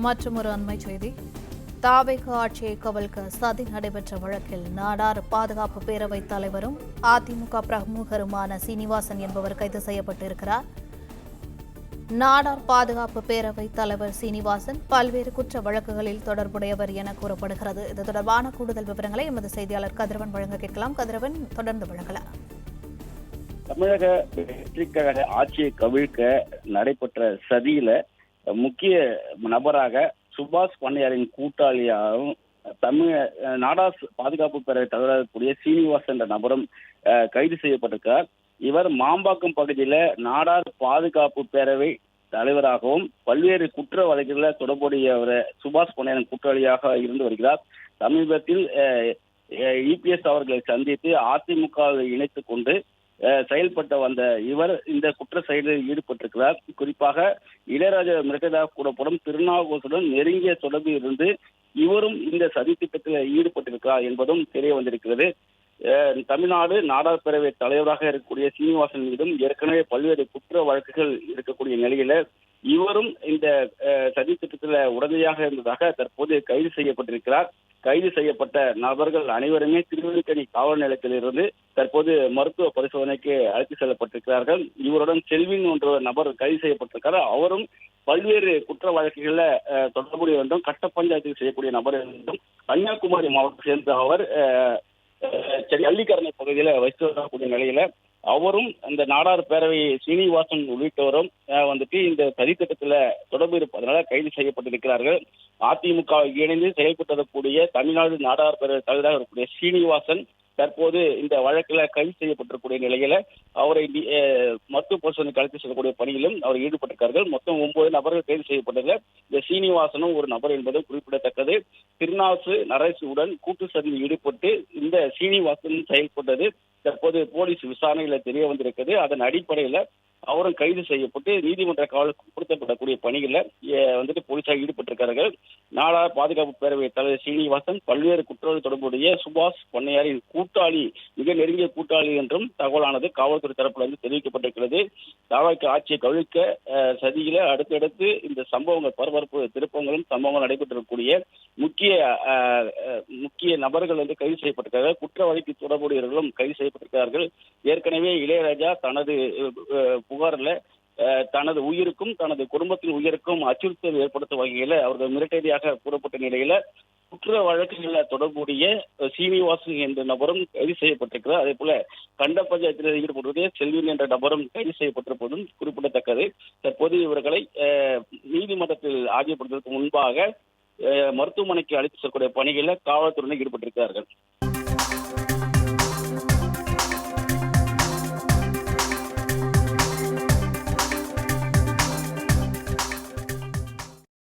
மற்றொரு அண்மை செய்தி. தாவேக ஆட்சியை கவிழ்க்க சதி நடைபெற்ற வழக்கில் நாடார் பாதுகாப்பு பேரவைத் தலைவரும் அதிமுக பிரமுகருமான சீனிவாசன் என்பவர் கைது செய்யப்பட்டிருக்கிறார். நாடார் பாதுகாப்பு பேரவைத் தலைவர் சீனிவாசன் பல்வேறு குற்ற வழக்குகளில் தொடர்புடையவர் என கூறப்படுகிறது. இது தொடர்பான கூடுதல் விவரங்களை எமது செய்தியாளர் கதிரவன் வழங்க கேட்கலாம். கதிரவன், தொடர்ந்து வழங்கலாம். தமிழக வெற்றிக் கழக ஆட்சியை கவிழ்க்க நடைபெற்ற சதியில முக்கிய நபராக சுபாஷ் பண்ணையாரின் கூட்டாளியாகவும் நாடார் பாதுகாப்பு பேரவை தலைவராகக்கூடிய சீனிவாசன் என்ற நபரும் கைது செய்யப்பட்டிருக்கிறார். இவர் மாம்பாக்கம் பகுதியில நாடார் பாதுகாப்பு பேரவை தலைவராகவும் பல்வேறு குற்ற வழக்குகளில் தொடர்புடைய சுபாஷ் பண்ணையாரின் கூட்டாளியாக இருந்து வருகிறார். சமீபத்தில் இபிஎஸ் அவர்களை சந்தித்து அதிமுக இணைத்துக் கொண்டு செயல்பட்ட வந்த இவர் இந்த குற்ற செயலில் ஈடுபட்டிருக்கிறார். குறிப்பாக இளையராஜா மிரட்டலாக கூடப்படும் திருநாவுக்கரசுடன் நெருங்கிய தொடர்பு இருந்து இவரும் இந்த சதி திட்டத்தில் ஈடுபட்டிருக்கிறார் என்பதும் தெரிய வந்திருக்கிறது. தமிழ்நாடு நாடார் பேரவை தலைவராக இருக்கக்கூடிய சீனிவாசன் மீதும் ஏற்கனவே பல்வேறு குற்ற வழக்குகள் இருக்கக்கூடிய நிலையில இவரும் இந்த சதி திட்டத்தில் உடனடியாக இருந்ததாக தற்போது கைது செய்யப்பட்டிருக்கிறார். கைது செய்யப்பட்ட நபர்கள் அனைவருமே திருவல்லிக்கேணி காவல் நிலையத்திலிருந்து தற்போது மருத்துவ பரிசோதனைக்கு அழைத்து செல்லப்பட்டிருக்கிறார்கள். இவருடன் செல்வின் என்ற நபர் கைது செய்யப்பட்டிருக்கிறார். அவரும் பல்வேறு குற்ற வழக்குகள்ல தொடர்புடைய என்றும் கட்ட பஞ்சாயத்தில் செய்யக்கூடிய நபர் என்றும் கன்னியாகுமரி மாவட்டத்தை சேர்ந்த அவர் அள்ளிக்கரணை பகுதியில வைத்து வரக்கூடிய நிலையில அவரும் இந்த நாடார் பேரவை சீனிவாசன் உள்ளிட்டவரும் இந்த சதித்திட்டத்துல தொடர்பு இருப்பதனால கைது செய்யப்பட்டிருக்கிறார்கள். அதிமுக இணைந்து செயல்படுத்தக்கூடிய தமிழ்நாடு நாடார் பேரவை தலைவராக இருக்கக்கூடிய சீனிவாசன் தற்போது இந்த வழக்கில் கைது செய்யப்பட்டிருக்கூடிய நிலையில அவரை மருத்துவ பரிசோதனைக்கு அழைத்து செல்லக்கூடிய பணியிலும் அவர் ஈடுபட்டிருக்கார்கள். மொத்தம் 9 நபர்கள் கைது செய்யப்பட்டது. இந்த சீனிவாசனும் ஒரு நபர் என்பது குறிப்பிடத்தக்கது. திருநாசு நரேசுடன் கூட்டு சதியில் ஈடுபட்டு இந்த சீனிவாசன் செயல்பட்டது தற்போது போலீஸ் விசாரணையில தெரிய வந்திருக்கிறது. அதன் அடிப்படையில அவரும் கைது செய்யப்பட்டு நீதிமன்ற காவலுக்கு கொடுக்கப்படக்கூடிய பணிகளில் போலீசார் ஈடுபட்டிருக்கிறார்கள். நாடார் பாதுகாப்பு பேரவை தலைவர் சீனிவாசன் பல்வேறு குற்றங்கள் தொடர்புடைய சுபாஷ் பண்ணையாரின் கூட்டாளி, மிக நெருங்கிய கூட்டாளி என்றும் தகவலானது காவல்துறை தரப்பிலிருந்து தெரிவிக்கப்பட்டிருக்கிறது. தாவேக ஆட்சியை கவிழ்க்க சதியில அடுத்தடுத்து இந்த சம்பவங்கள், பரபரப்பு திருப்பங்களும் சம்பவங்கள் நடைபெற்றிருக்கக்கூடிய முக்கிய நபர்கள் கைது செய்யப்பட்டிருக்கிறார்கள். குற்ற வழக்கு தொடர்புடையவர்களும் கைது செய்யப்பட்டிருக்கிறார்கள். ஏற்கனவே இளையராஜா தனது புகாரில் தனது உயிருக்கும் தனது குடும்பத்தின் உயிருக்கும் அச்சுறுத்தல் ஏற்படுத்தும் வகையில அவர்கள் மிரட்டடியாக கூறப்பட்ட நிலையில குற்ற வழக்குகளில் தொடர்புடைய சீனிவாசன் என்ற நபரும் கைது செய்யப்பட்டிருக்கிறார். அதே போல கண்ட பஞ்சாயத்தில் ஈடுபடுவதே செல்வின் என்ற நபரும் கைது செய்யப்பட்டிருப்பதும் குறிப்பிடத்தக்கது. தற்போது இவர்களை நீதிமன்றத்தில் ஆஜர்படுத்துவதற்கு முன்பாக மருத்துவமனைக்கு அழைத்து செல்லக்கூடிய பணிகளில் காவல்துறையினர் ஈடுபட்டிருக்கிறார்கள்.